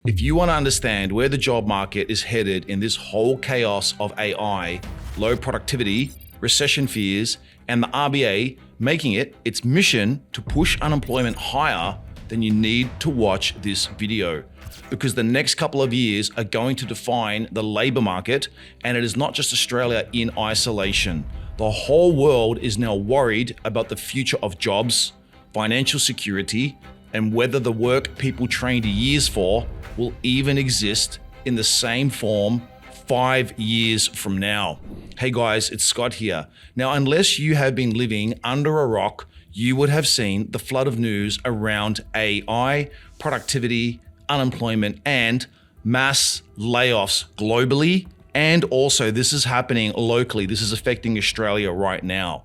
If you want to understand where the job market is headed in this whole chaos of AI, low productivity, recession fears, and the RBA making it its mission to push unemployment higher, then you need to watch this video. Because the next couple of years are going to define the labor market, and it is not just Australia in isolation. The whole world is now worried about the future of jobs, financial security, and whether the work people trained years for will even exist in the same form 5 years from now. Hey guys, it's Scott here. Now, unless you have been living under a rock, you would have seen the flood of news around AI, productivity, unemployment, and mass layoffs globally. And also, this is happening locally. This is affecting Australia right now.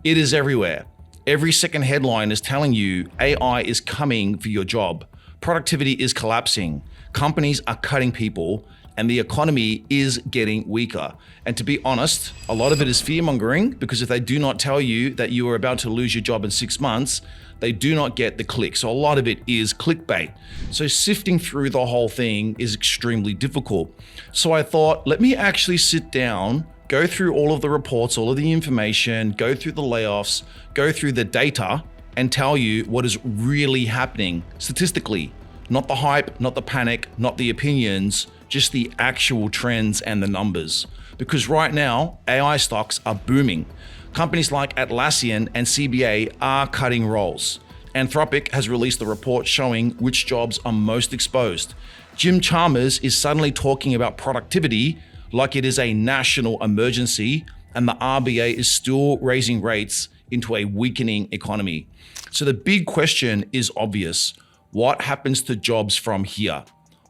It is everywhere. Every second headline is telling you AI is coming for your job. Productivity is collapsing. Companies are cutting people, and the economy is getting weaker. And to be honest, a lot of it is fear-mongering, because if they do not tell you that you are about to lose your job in 6 months, they do not get the click. So a lot of it is clickbait. So sifting through the whole thing is extremely difficult. So I thought, let me actually sit down, go through all of the reports, all of the information, go through the layoffs, go through the data, and tell you what is really happening statistically. Not the hype, not the panic, not the opinions, just the actual trends and the numbers. Because right now, AI stocks are booming. Companies like Atlassian and CBA are cutting roles. Anthropic has released a report showing which jobs are most exposed. Jim Chalmers is suddenly talking about productivity like it is a national emergency, and the RBA is still raising rates into a weakening economy. So the big question is obvious. What happens to jobs from here?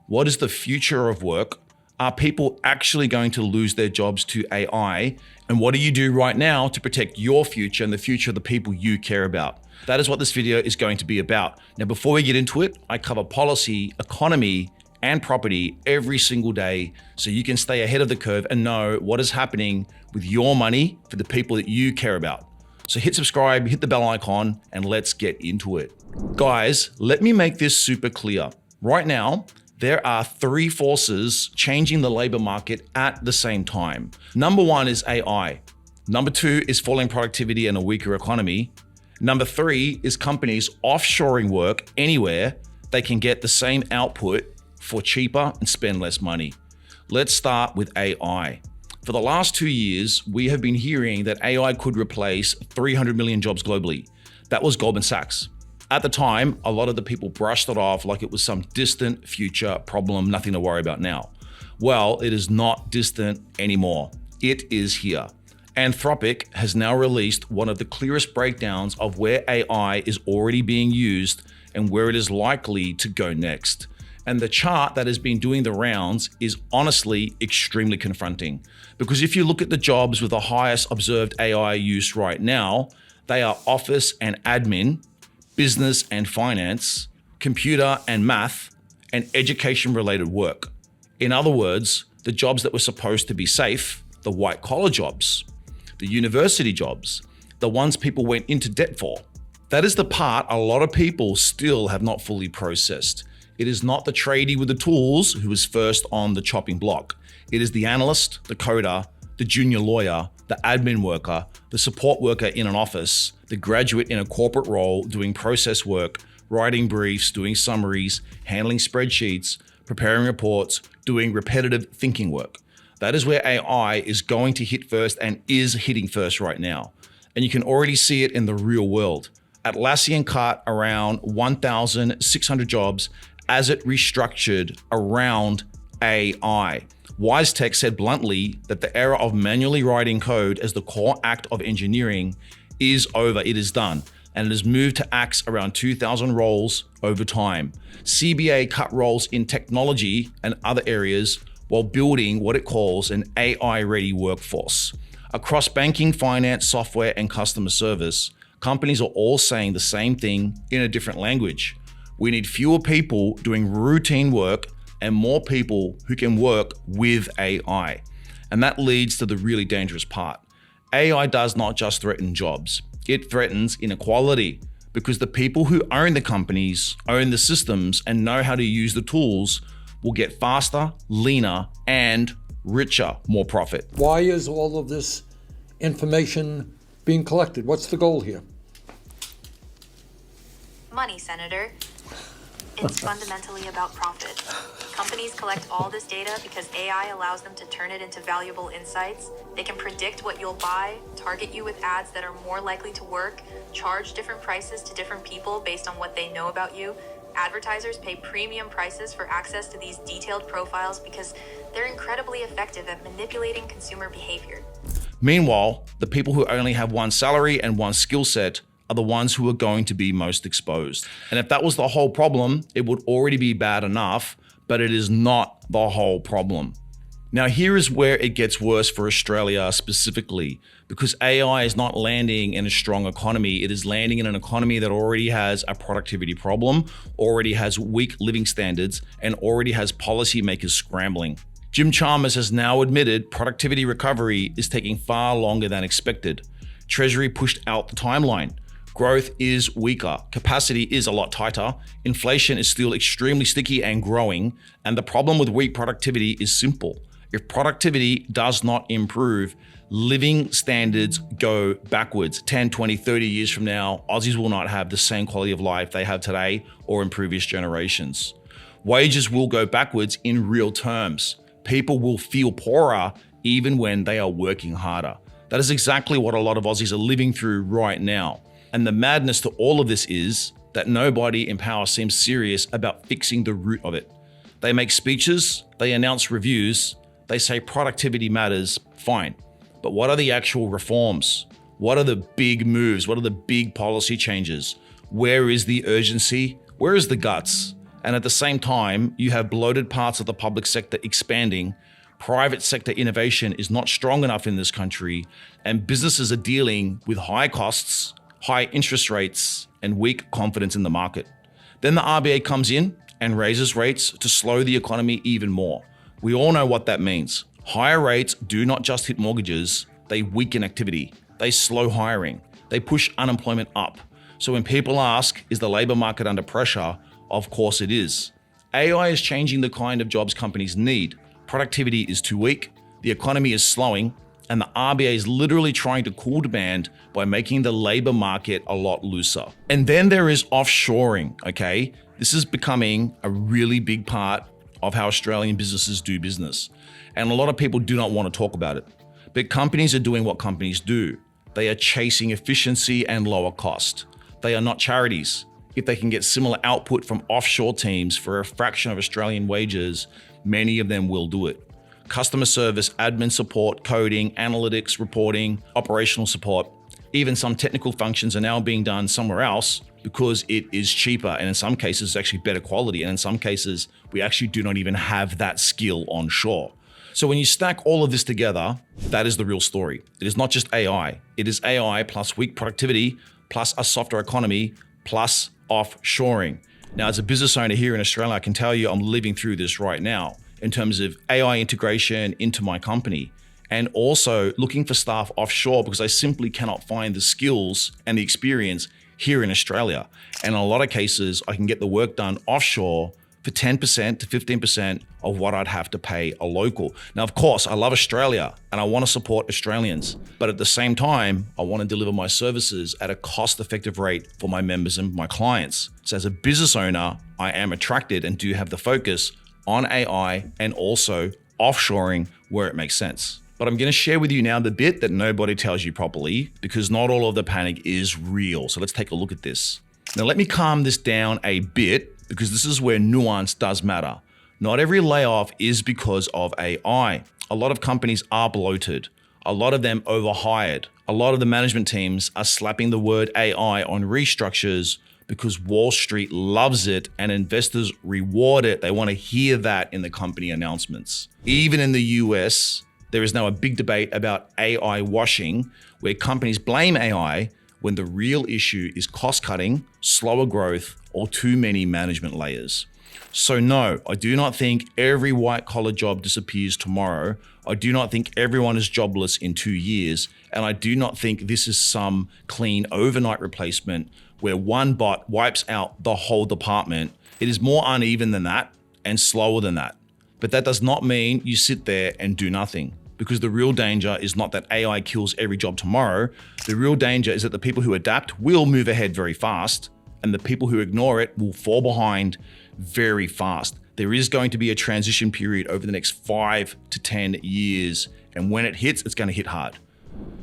What is the future of work? Are people actually going to lose their jobs to AI? And what do you do right now to protect your future and the future of the people you care about? That is what this video is going to be about. Now, before we get into it, I cover policy, economy, and property every single day, so you can stay ahead of the curve and know what is happening with your money for the people that you care about. So hit subscribe, hit the bell icon, and let's get into it. Guys, let me make this super clear. Right now, there are 3 forces changing the labor market at the same time. Number 1 is AI. Number 2 is falling productivity and a weaker economy. Number 3 is companies offshoring work anywhere they can get the same output for cheaper and spend less money. Let's start with AI. For the last 2 years, we have been hearing that AI could replace 300 million jobs globally. That was Goldman Sachs. At the time, a lot of the people brushed it off like it was some distant future problem, nothing to worry about now. Well, it is not distant anymore. It is here. Anthropic has now released one of the clearest breakdowns of where AI is already being used and where it is likely to go next. And the chart that has been doing the rounds is honestly extremely confronting. Because if you look at the jobs with the highest observed AI use right now, they are office and admin, business and finance, computer and math, and education-related work. In other words, the jobs that were supposed to be safe, the white-collar jobs, the university jobs, the ones people went into debt for. That is the part a lot of people still have not fully processed. It is not the tradie with the tools who is first on the chopping block. It is the analyst, the coder, the junior lawyer, the admin worker, the support worker in an office, the graduate in a corporate role doing process work, writing briefs, doing summaries, handling spreadsheets, preparing reports, doing repetitive thinking work. That is where AI is going to hit first and is hitting first right now. And you can already see it in the real world. Atlassian cut around 1,600 jobs as it restructured around AI. WiseTech said bluntly that the era of manually writing code as the core act of engineering is over. It is done, and it has moved to acts around 2,000 roles over time. CBA cut roles in technology and other areas while building what it calls an AI-ready workforce. Across banking, finance, software, and customer service, companies are all saying the same thing in a different language. We need fewer people doing routine work and more people who can work with AI. And that leads to the really dangerous part. AI does not just threaten jobs, it threatens inequality, because the people who own the companies, own the systems, and know how to use the tools will get faster, leaner, and richer, more profit. Why is all of this information being collected? What's the goal here? Money, Senator. It's fundamentally about profit. Companies collect all this data because AI allows them to turn it into valuable insights. They can predict what you'll buy, target you with ads that are more likely to work, charge different prices to different people based on what they know about you. Advertisers pay premium prices for access to these detailed profiles because they're incredibly effective at manipulating consumer behavior. Meanwhile, the people who only have one salary and one skill set are the ones who are going to be most exposed. And if that was the whole problem, it would already be bad enough, but it is not the whole problem. Now, here is where it gets worse for Australia specifically, because AI is not landing in a strong economy. It is landing in an economy that already has a productivity problem, already has weak living standards, and already has policymakers scrambling. Jim Chalmers has now admitted productivity recovery is taking far longer than expected. Treasury pushed out the timeline. Growth is weaker. Capacity is a lot tighter. Inflation is still extremely sticky and growing. And the problem with weak productivity is simple. If productivity does not improve, living standards go backwards. 10, 20, 30 years from now, Aussies will not have the same quality of life they have today or in previous generations. Wages will go backwards in real terms. People will feel poorer even when they are working harder. That is exactly what a lot of Aussies are living through right now. And the madness to all of this is that nobody in power seems serious about fixing the root of it. They make speeches, they announce reviews, they say productivity matters, fine. But what are the actual reforms? What are the big moves? What are the big policy changes? Where is the urgency? Where is the guts? And at the same time, you have bloated parts of the public sector expanding. Private sector innovation is not strong enough in this country, and businesses are dealing with high costs, high interest rates, and weak confidence in the market. Then the RBA comes in and raises rates to slow the economy even more. We all know what that means. Higher rates do not just hit mortgages, they weaken activity, they slow hiring, they push unemployment up. So when people ask, is the labor market under pressure? Of course it is. AI is changing the kind of jobs companies need. Productivity is too weak, the economy is slowing, and the RBA is literally trying to cool demand by making the labor market a lot looser. And then there is offshoring, okay? This is becoming a really big part of how Australian businesses do business. And a lot of people do not want to talk about it. But companies are doing what companies do. They are chasing efficiency and lower cost. They are not charities. If they can get similar output from offshore teams for a fraction of Australian wages, many of them will do it. Customer service, admin support, coding, analytics, reporting, operational support, even some technical functions are now being done somewhere else because it is cheaper. And in some cases, it's actually better quality. And in some cases, we actually do not even have that skill onshore. So when you stack all of this together, that is the real story. It is not just AI. It is AI plus weak productivity, plus a softer economy, plus offshoring. Now, as a business owner here in Australia, I can tell you I'm living through this right now in terms of AI integration into my company, and also looking for staff offshore because I simply cannot find the skills and the experience here in Australia. And in a lot of cases, I can get the work done offshore for 10% to 15% of what I'd have to pay a local. Now, of course, I love Australia and I want to support Australians, but at the same time, I want to deliver my services at a cost-effective rate for my members and my clients. So as a business owner, I am attracted and do have the focus on AI and also offshoring where it makes sense. But I'm going to share with you now the bit that nobody tells you properly, because not all of the panic is real. So let's take a look at this. Now let me calm this down a bit, because this is where nuance does matter. Not every layoff is because of AI. A lot of companies are bloated. A lot of them overhired. A lot of the management teams are slapping the word AI on restructures because Wall Street loves it and investors reward it. They want to hear that in the company announcements. Even in the US, there is now a big debate about AI washing, where companies blame AI when the real issue is cost cutting, slower growth, or too many management layers. So no, I do not think every white collar job disappears tomorrow. I do not think everyone is jobless in 2 years. And I do not think this is some clean overnight replacement where one bot wipes out the whole department. It is more uneven than that. and slower than that. But that does not mean you sit there and do nothing, because the real danger is not that AI kills every job tomorrow. The real danger is that the people who adapt will move ahead very fast, and the people who ignore it will fall behind very fast. There is going to be a transition period over the next 5 to 10 years, and when it hits, it's going to hit hard.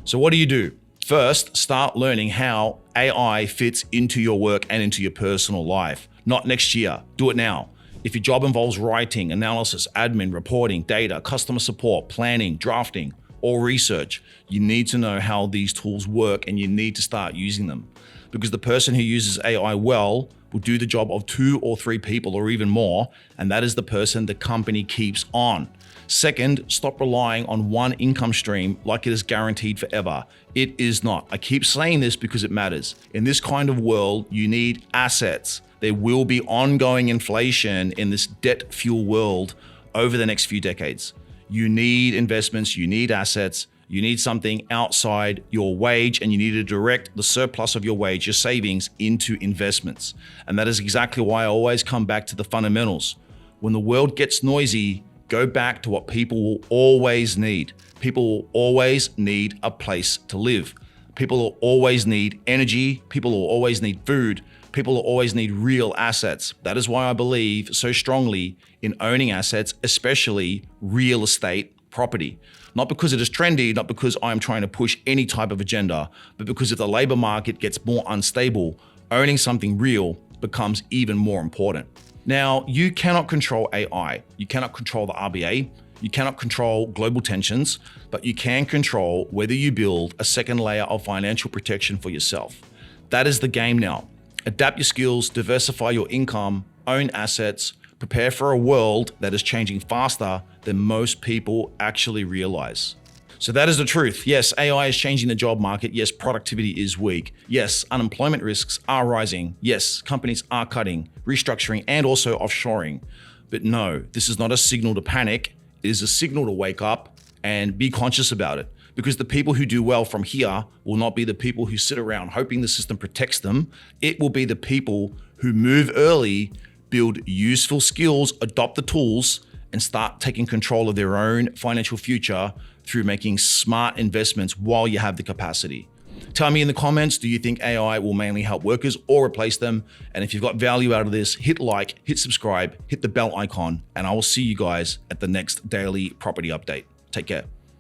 So what do? First, start learning how AI fits into your work and into your personal life. Not next year, do it now. If your job involves writing, analysis, admin, reporting, data, customer support, planning, drafting, or research, you need to know how these tools work and you need to start using them. Because the person who uses AI well will do the job of 2 or 3 people or even more, and that is the person the company keeps on. Second, stop relying on one income stream like it is guaranteed forever. It is not. I keep saying this because it matters. In this kind of world, you need assets. There will be ongoing inflation in this debt-fueled world over the next few decades. You need investments, you need assets, you need something outside your wage, and you need to direct the surplus of your wage, your savings, into investments. And that is exactly why I always come back to the fundamentals. When the world gets noisy, go back to what people will always need. People will always need a place to live. People will always need energy. People will always need food. People will always need real assets. That is why I believe so strongly in owning assets, especially real estate property. Not because it is trendy, not because I'm trying to push any type of agenda, but because if the labor market gets more unstable, owning something real becomes even more important. Now, you cannot control AI. You cannot control the RBA. You cannot control global tensions, but you can control whether you build a second layer of financial protection for yourself. That is the game now. Adapt your skills, diversify your income, own assets, prepare for a world that is changing faster than most people actually realize. So that is the truth. Yes, AI is changing the job market. Yes, productivity is weak. Yes, unemployment risks are rising. Yes, companies are cutting, restructuring, and also offshoring. But no, this is not a signal to panic. It is a signal to wake up and be conscious about it. Because the people who do well from here will not be the people who sit around hoping the system protects them. It will be the people who move early, build useful skills, adopt the tools, and start taking control of their own financial future through making smart investments while you have the capacity. Tell me in the comments, do you think AI will mainly help workers or replace them? And if you've got value out of this, hit like, hit subscribe, hit the bell icon, and I will see you guys at the next daily property update. Take care.